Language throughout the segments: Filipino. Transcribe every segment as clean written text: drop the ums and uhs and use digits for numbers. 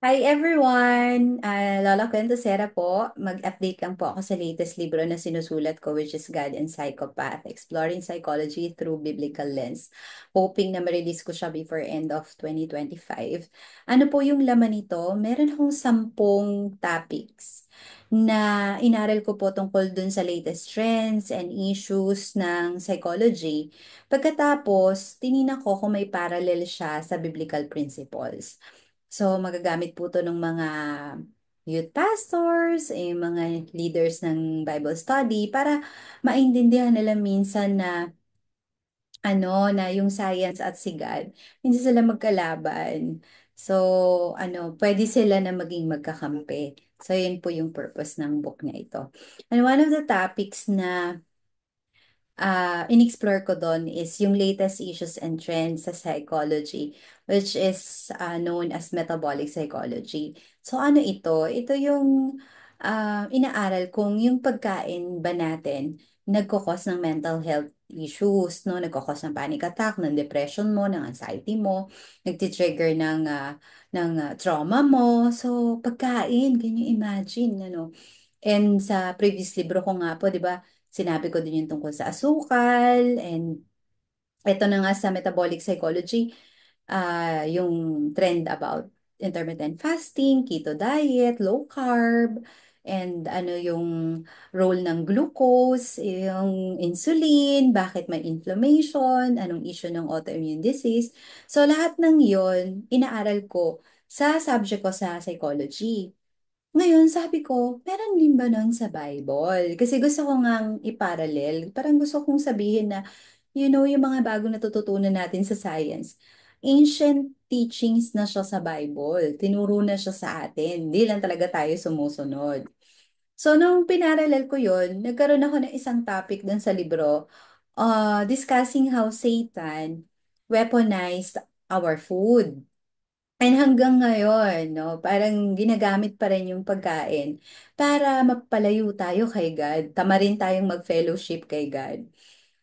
Hi everyone! Lola Kwento Sera po. Mag-update lang po ako sa latest libro na sinusulat ko, which is God and Psychopath, Exploring Psychology Through Biblical Lens. Hoping na ma-release ko siya before end of 2025. Ano po yung laman nito? Meron akong 10 topics na inaral ko po tungkol dun sa latest trends and issues ng psychology. Pagkatapos, tinina ko kung may parallel siya sa biblical principles. So, magagamit po to ng mga youth pastors, mga leaders ng Bible study para maintindihan nila minsan na na yung science at si God, hindi sila magkalaban. So, pwede sila na maging magkakampi. So, yun po yung purpose ng book na ito. And one of the topics na in-explore ko doon is yung latest issues and trends sa psychology, which is known as metabolic psychology. So ano ito? Ito yung inaaral kung yung pagkain ba natin nagkukos ng mental health issues, no? Nagkukos ng panic attack, ng depression mo, ng anxiety mo, nagtitrigger ng trauma mo. So pagkain, can you imagine, ano? And sa previous libro ko nga po, di ba, sinabi ko din yung tungkol sa asukal, and ito na nga sa metabolic psychology, yung trend about intermittent fasting, keto diet, low carb, and ano yung role ng glucose, yung insulin, bakit may inflammation, anong issue ng autoimmune disease. So lahat ng yon inaaral ko sa subject ko sa psychology. Ngayon, sabi ko, meron din ba nun sa Bible? Kasi gusto ko ngang iparallel. Parang gusto kong sabihin na, yung mga bagong natututunan natin sa science, ancient teachings na siya sa Bible. Tinuro na siya sa atin. Hindi lang talaga tayo sumusunod. So, nung pinarallel ko yun, nagkaroon ako ng isang topic dun sa libro, discussing how Satan weaponized our food. And hanggang ngayon, no, parang ginagamit pa rin yung pagkain para mapalayo tayo kay God. Tama rin tayong mag-fellowship kay God.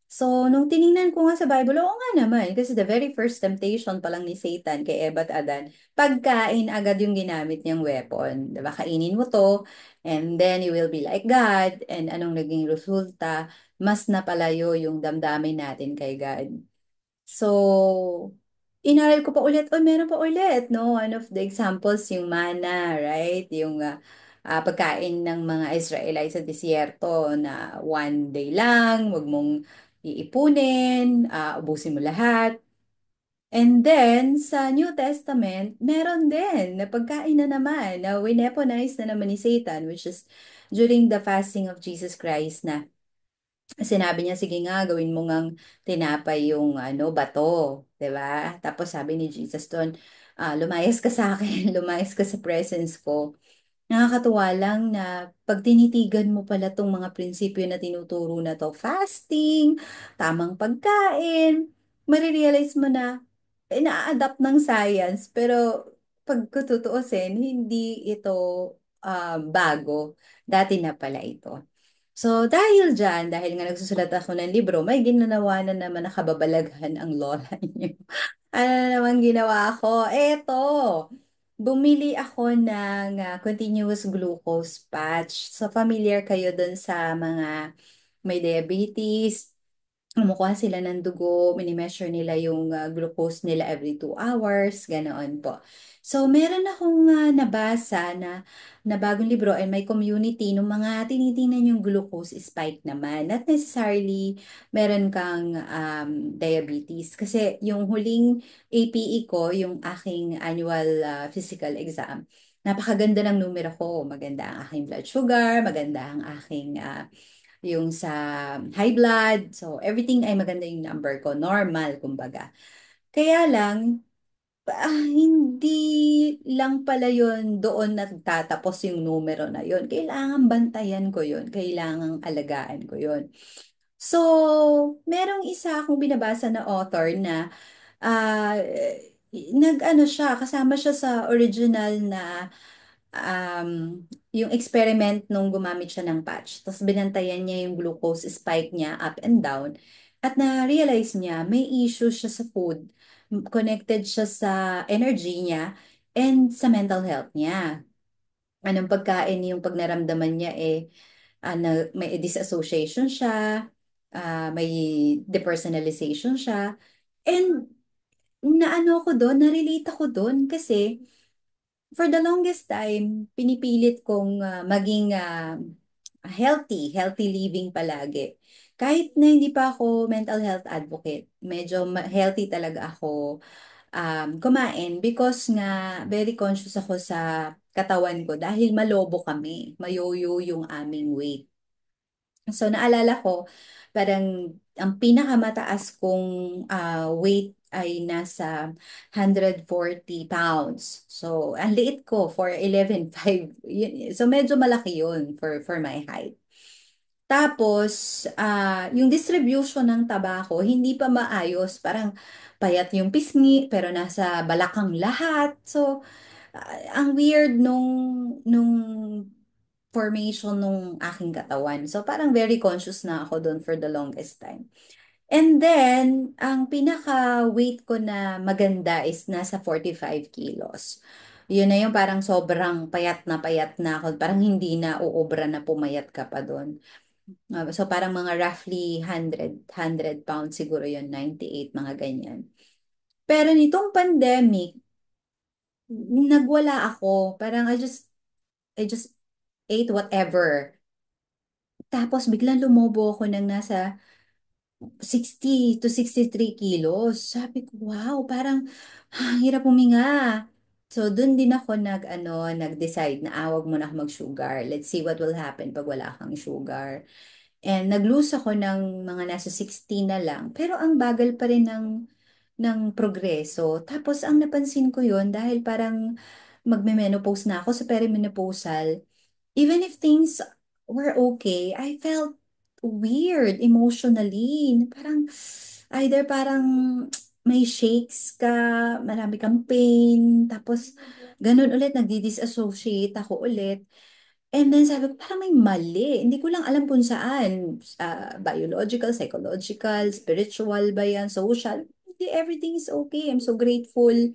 So, nung tiningnan ko nga sa Bible, oo nga naman, kasi the very first temptation pa lang ni Satan kay Eva at Adan, pagkain agad yung ginamit niyang weapon. Diba? Kainin mo to, and then you will be like God. And anong naging resulta? Mas napalayo yung damdamin natin kay God. So, inaral ko pa ulit, oh, meron pa ulit, no? One of the examples, yung mana, right? Yung pagkain ng mga Israelites sa disyerto na one day lang, wag mong iipunin, ubusin mo lahat. And then, sa New Testament, meron din na pagkain na naman, na wineponize na naman ni Satan, which is during the fasting of Jesus Christ na sinabi niya, sige nga, gawin mo ngang tinapay yung bato, 'di ba? Tapos sabi ni Jesus doon, lumayas ka sa akin, lumayas ka sa presence ko. Nakakatuwa lang na pag tinitigan mo pala tong mga prinsipyo na tinuturo na to, fasting, tamang pagkain, marirealize mo na ina-adapt ng science, pero pag kututuusin, hindi ito bago. Dati na pala ito. So, dahil nga nagsusulat ako ng libro, may ginawa na naman na kababalaghan ang lola niyo. Ano na naman ginawa ko? Eto, bumili ako ng continuous glucose patch. So, familiar kayo dun sa mga may diabetes, kumukuha sila ng dugo, minimeasure nila yung glucose nila every 2 hours, ganoon po. So, meron akong nabasa na bagong libro and may community ng mga tinitingnan yung glucose spike naman. Not necessarily meron kang diabetes. Kasi yung huling APE ko, yung aking annual physical exam, napakaganda ng numero ko. Maganda ang aking blood sugar, maganda ang aking yung sa high blood. So, everything ay maganda yung number ko. Normal, kumbaga. Kaya lang, hindi lang pala yun doon nagtatapos yung numero na yun. Kailangan bantayan ko yun. Kailangan alagaan ko yun. So, merong isa akong binabasa na author na ah, nag-ano siya, kasama siya sa original na yung experiment nung gumamit siya ng patch. Tapos binantayan niya yung glucose spike niya up and down. At na-realize niya may issue siya sa food. Connected siya sa energy niya. and sa mental health niya. Anong pagkain yung pag naramdaman niya may disassociation siya, may depersonalization siya, and naano ako doon, na-relate ako doon kasi for the longest time, pinipilit kong maging healthy living palagi. Kahit na hindi pa ako mental health advocate, medyo healthy talaga ako kumain because nga very conscious ako sa katawan ko dahil malobo kami, mayoyo yung aming weight. So naalala ko, parang ang pinakamataas kong weight ay nasa 140 pounds. So ang liit ko for 11'5". So medyo malaki yun for my height. Tapos, yung distribution ng tabako, hindi pa maayos. Parang payat yung pisngi, pero nasa balakang lahat. So, ang weird nung formation nung aking katawan. So, parang very conscious na ako doon for the longest time. And then, ang pinaka-weight ko na maganda is nasa 45 kilos. Yun na yung parang sobrang payat na ako. Parang hindi na uobra na pumayat ka pa doon. So parang mga roughly 100 pounds siguro yun, 98, mga ganyan. Pero nitong pandemic, nagwala ako. Parang I just ate whatever. Tapos biglang lumobo ako ng nasa 60 to 63 kilos. Sabi ko, wow, parang hirap huminga. So, dun din ako nag-decide na wag mo na ako mag-sugar. Let's see what will happen pag wala kang sugar. And nag-lose ako ng mga nasa 60 na lang. Pero ang bagal pa rin ng progreso. Tapos ang napansin ko yun dahil parang magme-menopause na ako sa perimenopausal. Even if things were okay, I felt weird emotionally. Parang may shakes ka, marami kang pain, tapos ganun ulit, nagdi-disassociate ako ulit. And then sabi ko, parang may mali. Hindi ko lang alam kung saan. Biological, psychological, spiritual ba yan, social. Hindi, everything is okay. I'm so grateful.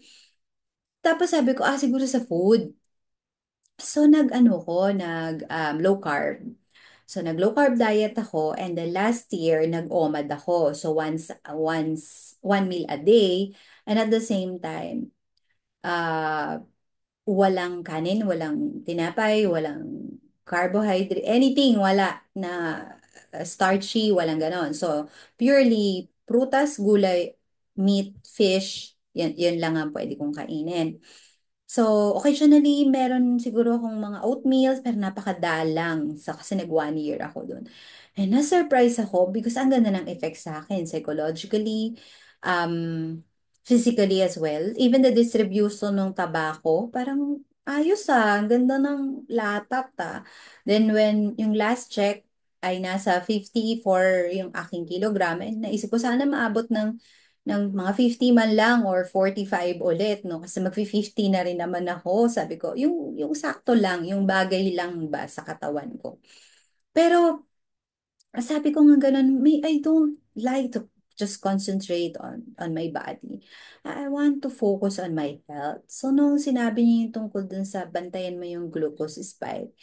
Tapos sabi ko, siguro sa food. So nag-ano ko, low carb. So nag-low carb diet ako and then last year nag-OMAD ako. So once one meal a day and at the same time walang kanin, walang tinapay, walang carbohydrate, anything, wala na starchy, walang ganon. So, purely prutas, gulay, meat, fish, yan lang ang pwede kong kainin. So, occasionally, meron siguro akong mga oatmeals, pero napakadalang kasi nag 1 year ako doon. And na-surprise ako because ang ganda ng effect sa akin, psychologically, physically as well. Even the distribution ng tabako, parang ayos ang ganda ng latat Then when yung last check ay nasa 50 for yung aking kilogram, and naisip ko sana maabot ng mga 50 man lang or 45 ulit, no? Kasi mag-50 na rin naman ako. Sabi ko, yung sakto lang, yung bagay lang ba sa katawan ko. Pero sabi ko nga ganun, I don't like to just concentrate on my body. I want to focus on my health. So, nung sinabi niya yung tungkol dun sa bantayan mo yung glucose spike,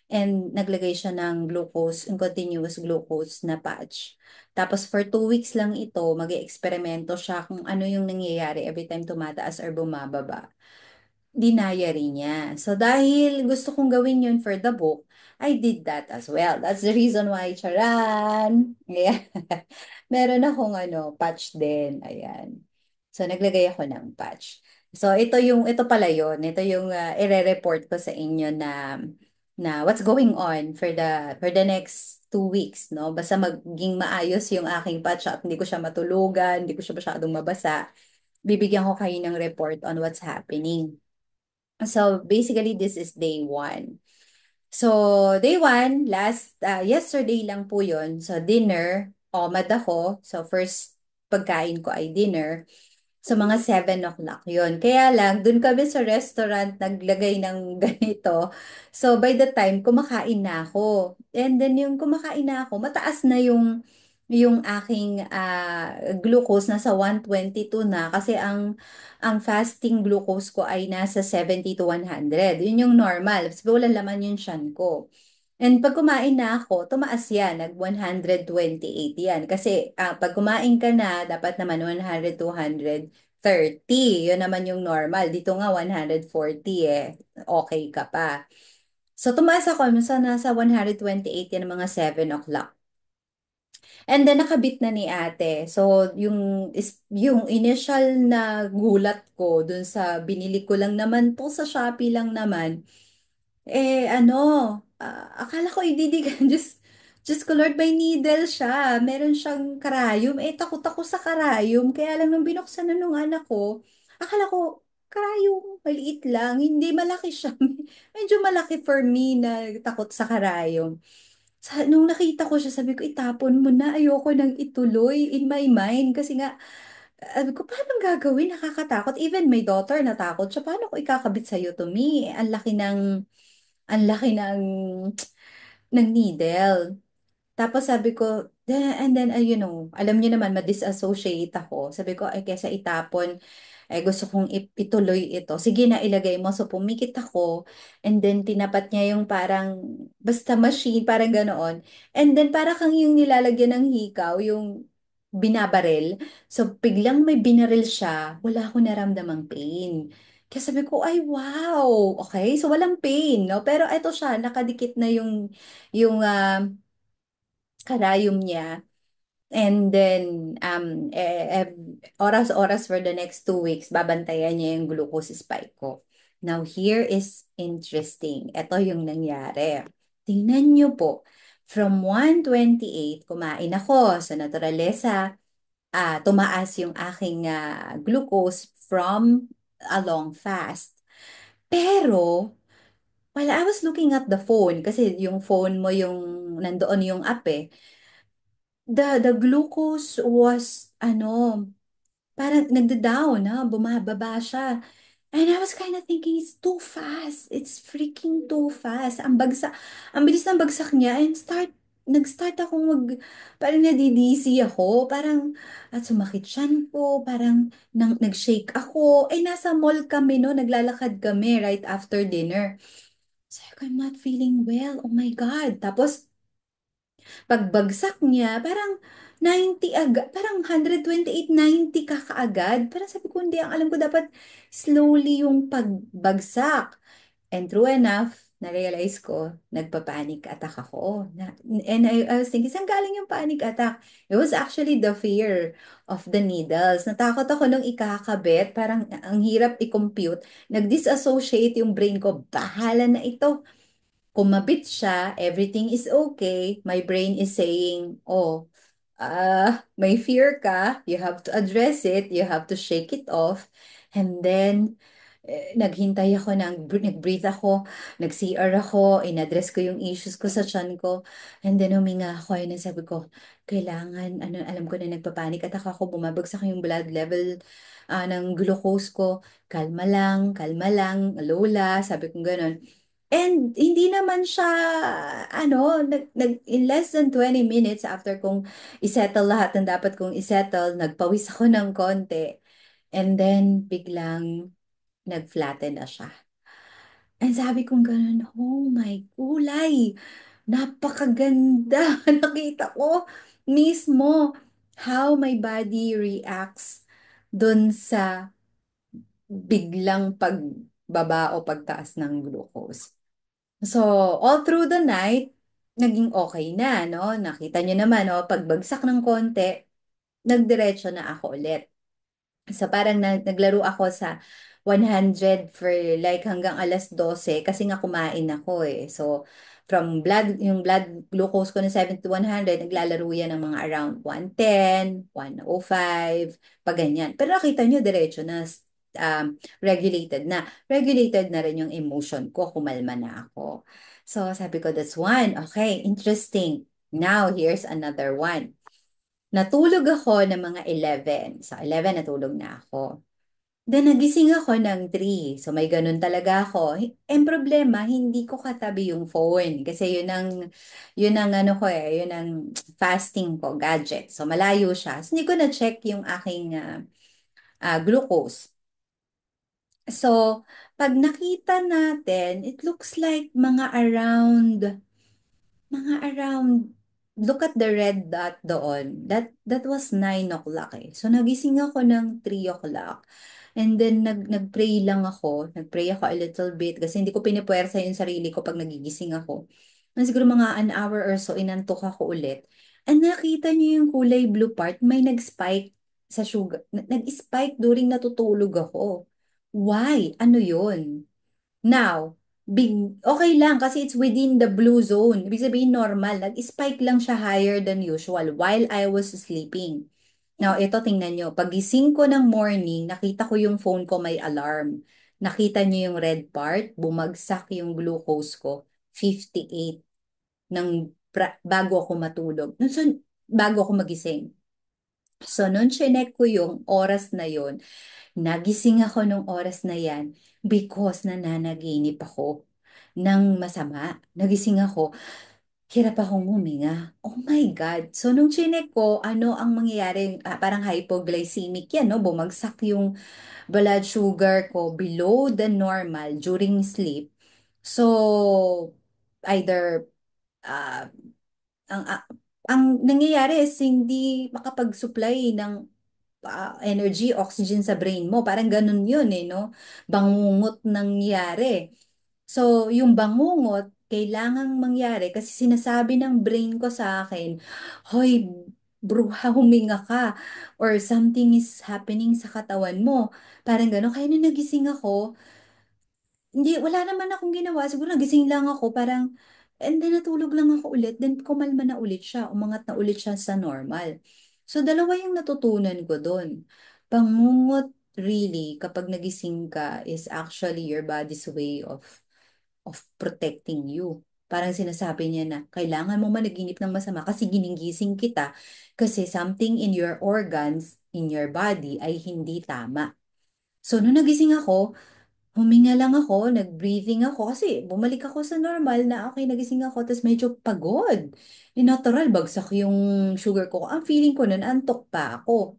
and naglagay siya ng glucose, yung continuous glucose na patch. Tapos, for 2 weeks lang ito, mag-eksperimento siya kung ano yung nangyayari every time tumataas or bumababa, dinaya rin niya. So, dahil gusto kong gawin yun for the book, I did that as well. That's the reason why, charan! Ayan. Meron akong patch din. Ayan. So, naglagay ako ng patch. So, ito pala yun. Ito yung ire-report ko sa inyo na what's going on for the next 2 weeks, no? Basta maging maayos yung aking patch at hindi ko siya matulugan, hindi ko siya masyadong mabasa. Bibigyan ko kayo ng report on what's happening. So basically, this is day one. So day one, yesterday lang po yun. So dinner, OMAD ako. So first pagkain ko ay dinner. So mga 7 o'clock yun. Kaya lang, dun kami sa restaurant naglagay ng ganito. So by the time, kumakain na ako. And then yung kumakain na ako, mataas na yung aking glucose nasa 122 na kasi ang fasting glucose ko ay nasa 70 to 100. Yun yung normal. Kasi walang laman yung tiyan ko. And pag kumain na ako, tumaas yan, nag 128 yan. Kasi pag kumain ka na, dapat naman 100 to 130. Yun naman yung normal. Dito nga 140 eh. Okay ka pa. So tumaas ako, nasa 128 yan mga 7 o'clock. And then nakabit na ni ate. So yung initial na gulat ko dun sa binili ko lang naman po sa Shopee lang naman, eh ano, akala ko ididigan, just ko Lord, may needle siya. Meron siyang karayom. Eh takot ako sa karayom. Kaya lang nung binuksan na nung anak ko, akala ko karayom, maliit lang. Hindi malaki siya. Medyo malaki for me na takot sa karayom. Nung nakita ko siya, sabi ko, itapon mo na. Ayoko nang ituloy in my mind. Kasi nga, sabi ko, paano gagawin? Nakakatakot. Even my daughter natakot siya. Paano ko ikakabit sa'yo to me? Ang laki ng needle. Tapos sabi ko, and then, alam niyo naman, ma-disassociate ako. Sabi ko, ay, kesa itapon, ay gusto kong ituloy ito. Sige na, ilagay mo. So, pumikit ako. And then, tinapat niya yung parang, basta machine, parang ganoon. And then, para kang yung nilalagyan ng hikaw, yung binabaril. So, biglang may binaril siya. Wala akong naramdamang pain. Kaya sabi ko, ay, wow. Okay, so walang pain, no? Pero eto siya, nakadikit na yung karayom niya. And then, oras-oras for the next 2 weeks, babantayan niya yung glucose spike ko. Now, here is interesting. Ito yung nangyari. Tingnan niyo po. From 128, kumain ako sa naturalesa. Tumaas yung aking glucose from a long fast. Pero, while I was looking at the phone, kasi yung phone mo yung nandoon yung app eh, the glucose was parang nagda-down, bumababa siya. And I was kind of thinking, it's too fast. It's freaking too fast. Ang bilis ng bagsak niya. And nag-start akong parang nadidisi ako. Parang, at sumakit siyan ko. Parang, nag-shake ako. Eh, nasa mall kami, no? Naglalakad kami right after dinner. So, I'm not feeling well. Oh my God. Tapos, pagbagsak niya, parang 90 agad, parang 128, 90 ka kaagad. Parang sabi ko, hindi, ang alam ko dapat slowly yung pagbagsak. And true enough, na-realize ko, nagpa-panic attack ako. And I was thinking, saan galing yung panic attack? It was actually the fear of the needles. Natakot ako nung ikakabit, parang ang hirap i-compute. Nag-disassociate yung brain ko, bahala na ito, kumabit siya, everything is okay, my brain is saying, oh, may fear ka, you have to address it, you have to shake it off. And then, naghintay ako, nag-breathe ako, nag-CR ako, in-address ko yung issues ko sa tiyan ko. And then, huminga ako, and then sabi ko, kailangan, alam ko na nagpapanik at ako, bumabagsak yung blood level ng glucose ko. Kalma lang, Lola, sabi ko ganun. And hindi naman siya, in less than 20 minutes after kong isettle lahat ng dapat kong isettle, nagpawis ako ng konti. And then, biglang nag-flatten na siya. And sabi kong ganun, oh my kulay, napakaganda. Nakita ko mismo how my body reacts dun sa biglang pagbaba o pagtaas ng glucose. So, all through the night, naging okay na, no? Nakita niyo naman, no? Pagbagsak ng konti, nagdiretso na ako ulit. So, parang naglaro ako sa 100 for like hanggang alas 12 kasi nga kumain ako eh. So, yung blood glucose ko na 70 to 100, naglalaro yan ng mga around 110, 105, pag ganyan. Pero nakita nyo, diretso na, regulated na. Regulated na rin yung emotion ko, kumalma na ako. So, sabi ko, that's one. Okay, interesting. Now, here's another one. Natulog ako ng mga 11. So, 11 natulog na ako. Then nagising ako ng 3. So may ganun talaga ako. Ang problema, hindi ko katabi yung phone kasi yun ang ano ko yun ang fasting ko, gadget. So malayo siya. So hindi ko na check yung aking glucose. So pag nakita natin, it looks like mga around, look at the red dot doon. That was 9 o'clock eh. So nagising ako ng 3 o'clock. And then nagpray lang ako. Nagpray ako a little bit kasi hindi ko pinipuwersa yung sarili ko pag nagigising ako. And siguro mga an hour or so, inantok ako ulit. And nakita niyo yung kulay blue part, may nag-spike sa sugar. Nag-spike during natutulog ako. Why? Ano yun? Now, okay lang kasi it's within the blue zone. Ibig sabihin normal. Nag-spike lang siya higher than usual while I was sleeping. Now, ito tingnan nyo. Pagising ko ng morning, nakita ko yung phone ko may alarm. Nakita nyo yung red part, bumagsak yung glucose ko, 58 bago ako matulog. Bago ako magising. So, nung chinek ko yung oras na yon, nagising ako nung oras na yan because nananaginip ako ng masama. Nagising ako, hirap akong huminga. Oh my God. So, nung chinek ko, ano ang mangyayari? Parang hypoglycemic yan, no? Bumagsak yung blood sugar ko below the normal during sleep. So, either ah, ang, ah, ang nangyayari is hindi makapag-supply ng energy, oxygen sa brain mo. Parang ganun yun eh, no? Bangungot nangyari. So, yung bangungot, kailangang mangyari kasi sinasabi ng brain ko sa akin, hoy, bruha, huminga ka or something is happening sa katawan mo. Parang gano'n. Kaya nung nagising ako, hindi, wala naman akong ginawa. Siguro nagising lang ako, parang, and then natulog lang ako ulit. Then kumalma na ulit siya. Umangat na ulit siya sa normal. So, dalawa yung natutunan ko doon. Pangungot, really, kapag nagising ka, is actually your body's way of protecting you. Parang sinasabi niya na, kailangan mo managinip ng masama kasi giningising kita kasi something in your organs, in your body, ay hindi tama. So, nung nagising ako, huminga lang ako, nag-breathing ako kasi bumalik ako sa normal na okay, nagising ako tapos medyo pagod. Natural, bagsak yung sugar ko. Ang feeling ko nun, antok pa ako.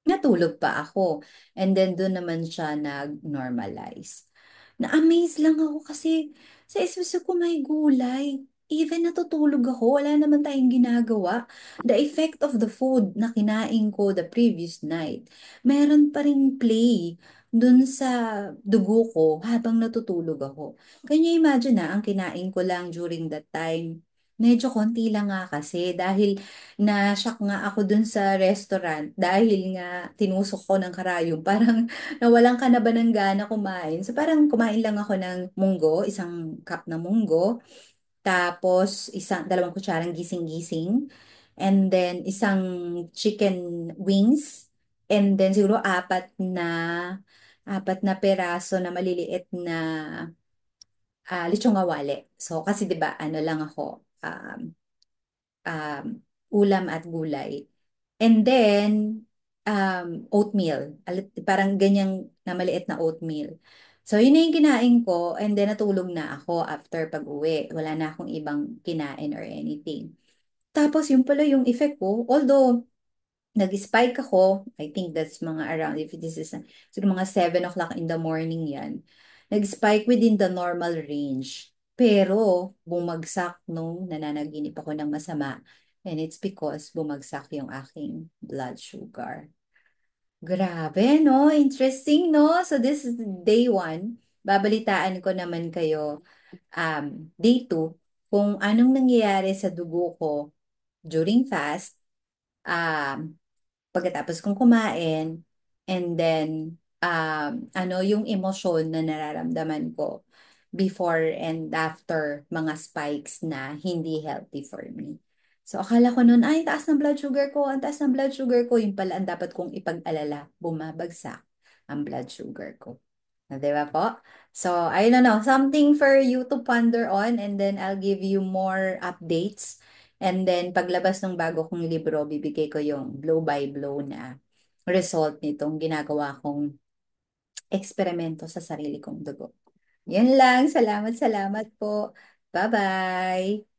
Natulog pa ako. And then doon naman siya nag-normalize. Na-amaze lang ako kasi sa espresso ko may gulay. Even natutulog ako, wala naman tayong ginagawa. The effect of the food na kinain ko the previous night, meron pa ring play dun sa dugo ko habang natutulog ako. Can you imagine na ang kinain ko lang during that time? Medyo konti lang nga kasi dahil na-shock nga ako dun sa restaurant dahil nga tinusok ko ng karayom. Parang nawalan ka na ba ng gana kumain? So parang kumain lang ako ng munggo, isang cup ng munggo, tapos dalawang kutsarang gising-gising, and then isang chicken wings, and then siguro apat na peraso na maliliit na lechong kawali. So kasi 'di ba ano lang ako, um, um, ulam at gulay. And then, oatmeal. Parang ganyang na maliit na oatmeal. So, yun na yung kinain ko and then natulog na ako after pag-uwi. Wala na akong ibang kinain or anything. Tapos, yun pala yung effect ko. Although, nag-spike ako, I think that's mga around, if this is, siguro mga 7 o'clock in the morning yan. Nag-spike within the normal range. Pero, bumagsak nung nananaginip ako ng masama. And it's because bumagsak yung aking blood sugar. Grabe, no? Interesting, no? So, this is day 1. Babalitaan ko naman kayo, day 2, kung anong nangyayari sa dugo ko during fast, um, pagkatapos kong kumain, and then, ano yung emosyon na nararamdaman ko before and after mga spikes na hindi healthy for me. So, akala ko noon, ay, taas ng blood sugar ko, ang taas ng blood sugar ko. Yung pala ang dapat kong ipag-alala, bumabagsak ang blood sugar ko. Di ba po? So, I don't know, something for you to ponder on and then I'll give you more updates. And then, paglabas ng bago kong libro, bibigay ko yung blow by blow na result nitong ginagawa kong eksperimento sa sarili kong dugo. Yan lang. Salamat, salamat po. Bye-bye.